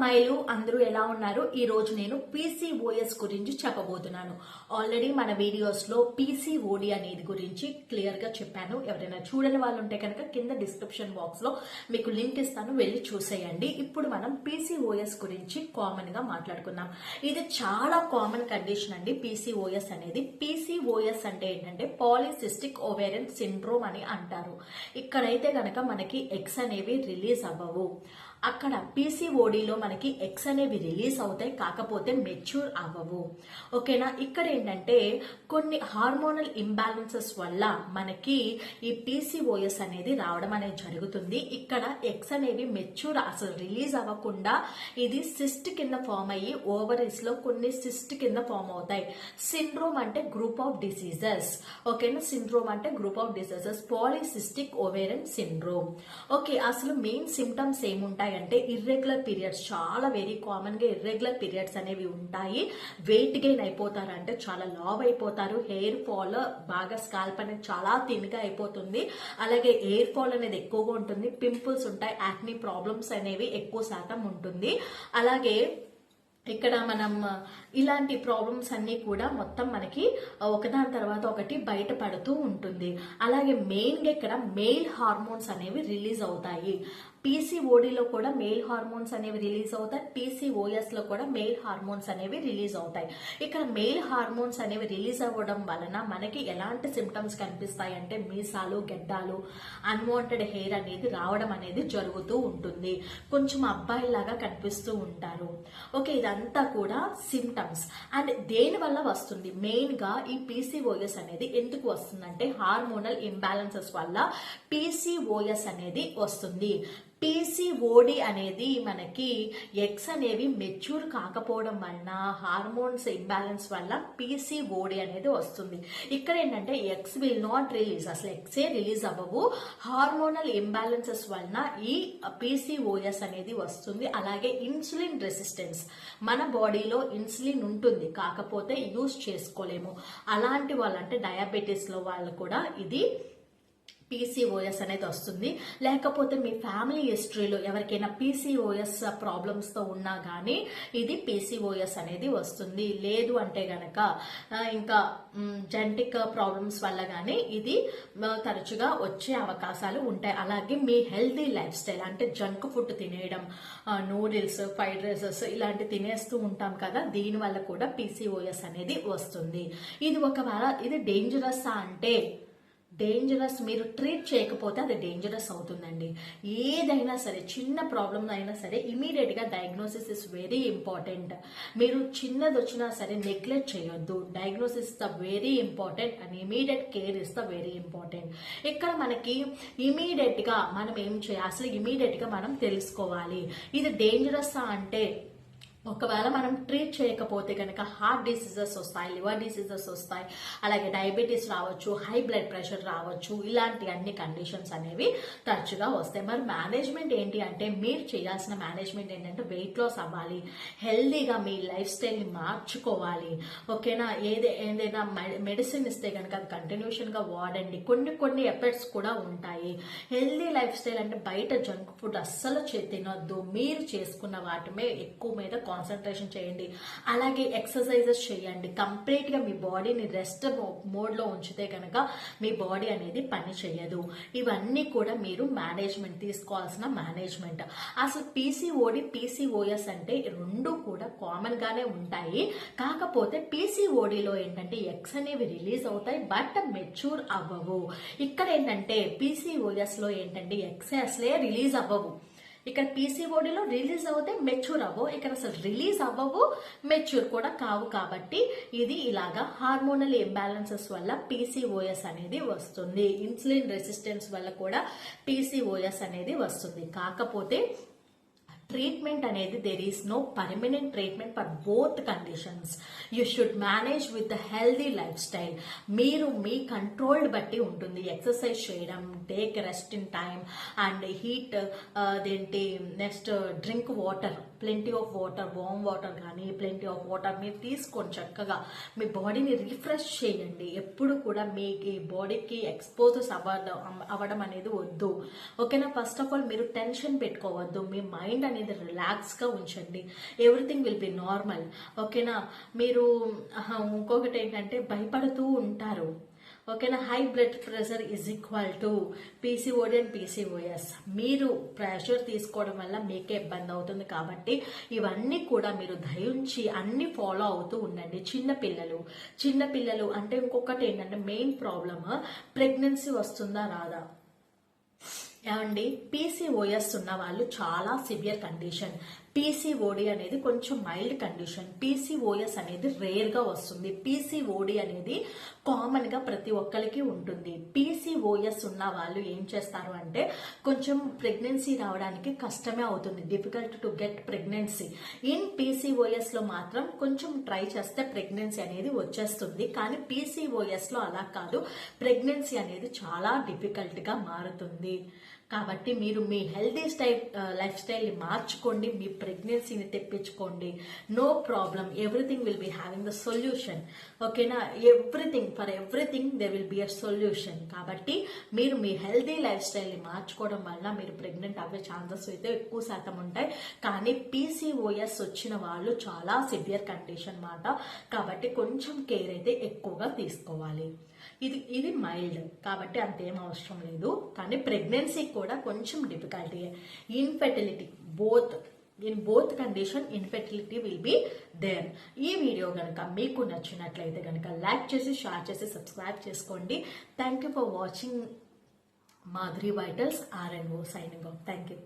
అమ్మాయిలు అందరూ ఎలా ఉన్నారు? ఈ రోజు నేను పీసీఓఎస్ గురించి చెప్పబోతున్నాను. ఆల్రెడీ మన వీడియోస్ లో పీసీఓడి అనేది గురించి క్లియర్ గా చెప్పాను. ఎవరైనా చూడని వాళ్ళు ఉంటే కనుక కింద డిస్క్రిప్షన్ బాక్స్ లో మీకు లింక్ ఇస్తాను, వెళ్ళి చూసేయండి. ఇప్పుడు మనం పీసీఓఎస్ గురించి కామన్ గా మాట్లాడుకుందాం. ఇది చాలా కామన్ కండిషన్ అండి పీసీఓఎస్ అనేది. పీసీఓఎస్ అంటే ఏంటంటే పాలిసిస్టిక్ ఓవేరియన్ సిండ్రోమ్ అని అంటారు. ఇక్కడైతే గనక మనకి ఎగ్స్ అనేవి రిలీజ్ అవ్వవు. అక్కడ పీసీఓడిలో మనకి ఎగ్స్ అనేవి రిలీజ్ అవుతాయి, కాకపోతే మెచ్యూర్ అవ్వవు. ఓకేనా? ఇక్కడ ఏంటంటే కొన్ని హార్మోనల్ ఇంబ్యాలెన్సెస్ వల్ల మనకి ఈ పీసీఓఎస్ అనేది రావడం అనేది జరుగుతుంది. ఇక్కడ ఎగ్స్ అనేవి మెచ్యూర్ అసలు రిలీజ్ అవ్వకుండా ఇది సిస్ట్ కింద ఫామ్ అయ్యి ఓవరీస్ లో కొన్ని సిస్ట్ కింద ఫామ్ అవుతాయి. సిండ్రోమ్ అంటే గ్రూప్ ఆఫ్ డిసీజెస్. ఓకేనా? సిండ్రోమ్ అంటే group of diseases, polycystic ovarian syndrome. Okay, అసలు మెయిన్ సిమ్టమ్స్ ఏముంటాయి అంటే ఇర్రెగ్యులర్ పీరియడ్స్. చాలా వెరీ కామన్ గా ఇర్రెగ్యులర్ పీరియడ్స్ అనేవి ఉంటాయి. వెయిట్ గెయిన్ అయిపోతారు, అంటే చాలా లావ్ అయిపోతారు. హెయిర్ ఫాల్ బాగా, స్కాల్ప్ అనేది చాలా థిన్గా అయిపోతుంది. అలాగే హెయిర్ ఫాల్ అనేది ఎక్కువగా ఉంటుంది. పింపుల్స్ ఉంటాయి, యాక్నీ ప్రాబ్లమ్స్ అనేవి ఎక్కువ శాతం ఉంటుంది. అలాగే ఇక్కడ మనం ఇలాంటి ప్రాబ్లమ్స్ అన్ని కూడా మొత్తం మనకి ఒకదాని తర్వాత ఒకటి బయటపడుతూ ఉంటుంది. అలాగే మెయిన్గా ఇక్కడ మెయిల్ హార్మోన్స్ అనేవి రిలీజ్ అవుతాయి. పీసీఓడిలో కూడా మెయిల్ హార్మోన్స్ అనేవి రిలీజ్ అవుతాయి, పీసీఓఎస్ లో కూడా మెయిల్ హార్మోన్స్ అనేవి రిలీజ్ అవుతాయి. ఇక్కడ మెయిల్ హార్మోన్స్ అనేవి రిలీజ్ అవ్వడం వలన మనకి ఎలాంటి సిమ్టమ్స్ కనిపిస్తాయి అంటే మీసాలు, గెడ్డాలు, అన్వాంటెడ్ హెయిర్ అనేది రావడం అనేది జరుగుతూ ఉంటుంది. కొంచెం అబ్బాయిలాగా కనిపిస్తూ ఉంటారు. ఓకే, ఇదంతా కూడా సిమ్టమ్స్. అండ్ దేని వల్ల వస్తుంది? మెయిన్ గా ఈ పీసీఓఎస్ అనేది ఎందుకు వస్తుందంటే హార్మోనల్ ఇంబ్యాలెన్సెస్ వల్ల పీసీఓఎస్ అనేది వస్తుంది. పీసీఓడి అనేది మనకి ఎగ్స్ అనేవి మెచ్యూర్ కాకపోవడం వలన, హార్మోన్స్ ఇంబ్యాలెన్స్ వల్ల పీసీఓడి అనేది వస్తుంది. ఇక్కడ ఏంటంటే ఎగ్స్ విల్ నాట్ రిలీజ్, అసలు ఎగ్సే రిలీజ్ అవ్వవు. హార్మోనల్ ఇంబ్యాలెన్సెస్ వలన ఈ పీసీఓఎస్ అనేది వస్తుంది. అలాగే ఇన్సులిన్ రెసిస్టెన్స్, మన బాడీలో ఇన్సులిన్ ఉంటుంది, కాకపోతే యూజ్ చేసుకోలేము. అలాంటి వాళ్ళు, అంటే డయాబెటీస్ లో వాళ్ళు కూడా ఇది పీసీఓఎస్ అనేది వస్తుంది. లేకపోతే మీ ఫ్యామిలీ హిస్టరీలో ఎవరికైనా పీసీఓఎస్ ప్రాబ్లమ్స్ తో ఉన్నా కానీ ఇది పీసీఓఎస్ అనేది వస్తుంది. లేదు అంటే గనక ఇంకా జెనెటిక్ ప్రాబ్లమ్స్ వల్ల కానీ ఇది తరచుగా వచ్చే అవకాశాలు ఉంటాయి. అలాగే మీ హెల్దీ లైఫ్ స్టైల్, అంటే జంక్ ఫుడ్ తినేయడం, నూడిల్స్, ఫ్రైడ్ రైసెస్ ఇలాంటి తినేస్తూ ఉంటాం కదా, దీని వల్ల కూడా పీసీఓఎస్ అనేది వస్తుంది. ఇది ఒకవేళ ఇది డేంజరస్ అంటే డేంజరస్, మీరు ట్రీట్ చేయకపోతే అది డేంజరస్ అవుతుందండి. ఏదైనా సరే, చిన్న ప్రాబ్లం అయినా సరే ఇమీడియట్ గా డయాగ్నోసిస్ ఇస్ వెరీ ఇంపార్టెంట్. మీరు చిన్నది వచ్చినా సరే నెగ్లెక్ట్ చేయొద్దు. Diagnosis is the very important and immediate care is the very important. ఇక్కడ మనకి ఇమీడియట్ గా మనం ఏం చేయాలి, అసలు ఇమీడియట్ గా మనం తెలుసుకోవాలి ఇది డేంజరస్ అంటే. ఒకవేళ మనం ట్రీట్ చేయకపోతే కనుక హార్ట్ డిసీజెస్ వస్తాయి, లివర్ డిసీజెస్ వస్తాయి, అలాగే డయాబెటీస్ రావచ్చు, హై బ్లడ్ ప్రెషర్ రావచ్చు. ఇలాంటి అన్ని కండిషన్స్ అనేవి తరచుగా వస్తాయి. మరి మేనేజ్మెంట్ ఏంటి అంటే, మీరు చేయాల్సిన మేనేజ్మెంట్ ఏంటంటే వెయిట్ లాస్ అవ్వాలి, హెల్దీగా మీ లైఫ్ స్టైల్ని మార్చుకోవాలి. ఓకేనా? ఏదైనా మెడిసిన్ ఇస్తే కనుక అది కంటిన్యూషన్ గా వాడండి. కొన్ని ఎఫెక్ట్స్ కూడా ఉంటాయి. హెల్దీ లైఫ్ స్టైల్ అంటే బయట జంక్ ఫుడ్ అస్సలు తినొద్దు. మీరు చేసుకున్న వాటిమే ఎక్కువ మీద కాన్సన్ట్రేషన్ చేయండి. అలాగే ఎక్సర్సైజెస్ చేయండి. కంప్లీట్ గా మీ బాడీని రెస్ట్ మోడ్ లో ఉంచితే కనుక మీ బాడీ అనేది పని చేయదు. ఇవన్నీ కూడా మీరు మేనేజ్మెంట్ తీసుకోవాల్సిన మేనేజ్మెంట్. అసలు పీసీఓడి, పీసీఓఎస్ అంటే రెండు కూడా కామన్ గానే ఉంటాయి. కాకపోతే పీసీఓడిలో ఏంటంటే ఎగ్స్ అనేవి రిలీజ్ అవుతాయి, బట్ మెచ్యూర్ అవ్వవు. ఇక్కడ ఏంటంటే పీసీఓఎస్ లో ఏంటంటే ఎగ్స్ అసలే రిలీజ్ అవ్వవు. ఇక్కడ పీసీఓడిలో రిలీజ్ అవుతే మెచ్యూర్ అవ్వవు, ఇక్కడ అసలు రిలీజ్ అవ్వవు, మెచ్యూర్ కూడా కావు. కాబట్టి ఇది ఇలాగా హార్మోనల్ ఇంబ్యాలెన్సెస్ వల్ల పీసీఓఎస్ అనేది వస్తుంది. ఇన్సులిన్ రెసిస్టెన్స్ వల్ల కూడా పీసీఓఎస్ అనేది వస్తుంది. కాకపోతే ట్రీట్మెంట్ అనేది there is no permanent treatment for both conditions. You should manage with the healthy lifestyle. మీరు మీ కంట్రోల్డ్ బట్టి ఉంటుంది. ఎక్సర్సైజ్ చేయడం, take rest in time and heat అదేంటి next drink water, plenty of water, warm water కానీ plenty of water మీరు తీసుకొని చక్కగా మీ బాడీని రిఫ్రెష్ చేయండి. ఎప్పుడు కూడా మీకు బాడీకి ఎక్స్పోజెస్ అవ్వడం అనేది వద్దు. ఓకేనా? ఫస్ట్ ఆఫ్ ఆల్ మీరు టెన్షన్ పెట్టుకోవద్దు. మీ మైండ్ అనేది రిలాక్స్గా ఉంచండి. Everything will be normal. ఓకేనా? మీరు ఇంకొకటి ఏంటంటే భయపడుతూ ఉంటారు. ఓకేనా? High blood pressure is equal to PCOD and PCOS. మీరు ప్రెషర్ తీసుకోవడం వల్ల మీకే ఇబ్బంది అవుతుంది కాబట్టి ఇవన్నీ కూడా మీరు దయించి అన్ని ఫాలో అవుతూ ఉండండి. చిన్నపిల్లలు అంటే ఇంకొకటి ఏంటంటే మెయిన్ ప్రాబ్లమ్ ప్రెగ్నెన్సీ వస్తుందా రాదా. ఏమండి, పీసీఓఎస్ ఉన్న వాళ్ళు చాలా సివియర్ కండిషన్. పీసీఓడి అనేది కొంచెం మైల్డ్ కండిషన్. పీసీఓఎస్ అనేది రేర్గా వస్తుంది. పీసీఓడి అనేది కామన్గా ప్రతి ఒక్కరికి ఉంటుంది. పీసీఓఎస్ ఉన్న వాళ్ళు ఏం చేస్తారు అంటే కొంచెం ప్రెగ్నెన్సీ రావడానికి కష్టమే అవుతుంది. Difficult to get pregnancy. In పీసీఓఎస్లో మాత్రం కొంచెం ట్రై చేస్తే ప్రెగ్నెన్సీ అనేది వచ్చేస్తుంది. కానీ పీసీఓఎస్లో అలా కాదు. ప్రెగ్నెన్సీ అనేది చాలా డిఫికల్ట్గా మారుతుంది. కాబట్టి మీరు మీ హెల్తీ లైఫ్ స్టైల్ని మార్చుకోండి. మీ ప్రెగ్నెన్సీని తెప్పించుకోండి. No problem. Everything will be having the solution. ఓకేనా? For everything they will be a solution. కాబట్టి మీరు మీ హెల్తీ లైఫ్ స్టైల్ని మార్చుకోవడం వల్ల మీరు ప్రెగ్నెంట్ అవ్వే ఛాన్సెస్ అయితే ఎక్కువ శాతం ఉంటాయి. కానీ పీసీఓఎస్ వచ్చిన వాళ్ళు చాలా సివియర్ కండిషన్ మాట. కాబట్టి కొంచెం కేర్ అయితే ఎక్కువగా తీసుకోవాలి. ఇది మైల్డ్ కాబట్టి అంతేం అవసరం లేదు. కానీ ప్రెగ్నెన్సీ కూడా కొంచెం difficulty. Infertility in both condition infertility will be there. ఈ వీడియో కనుక మీకు నచ్చినట్లయితే కనుక లైక్ చేసి, షేర్ చేసి, సబ్స్క్రైబ్ చేసుకోండి. Thank you for watching Madhuri vitals RNO signing off. Thank you.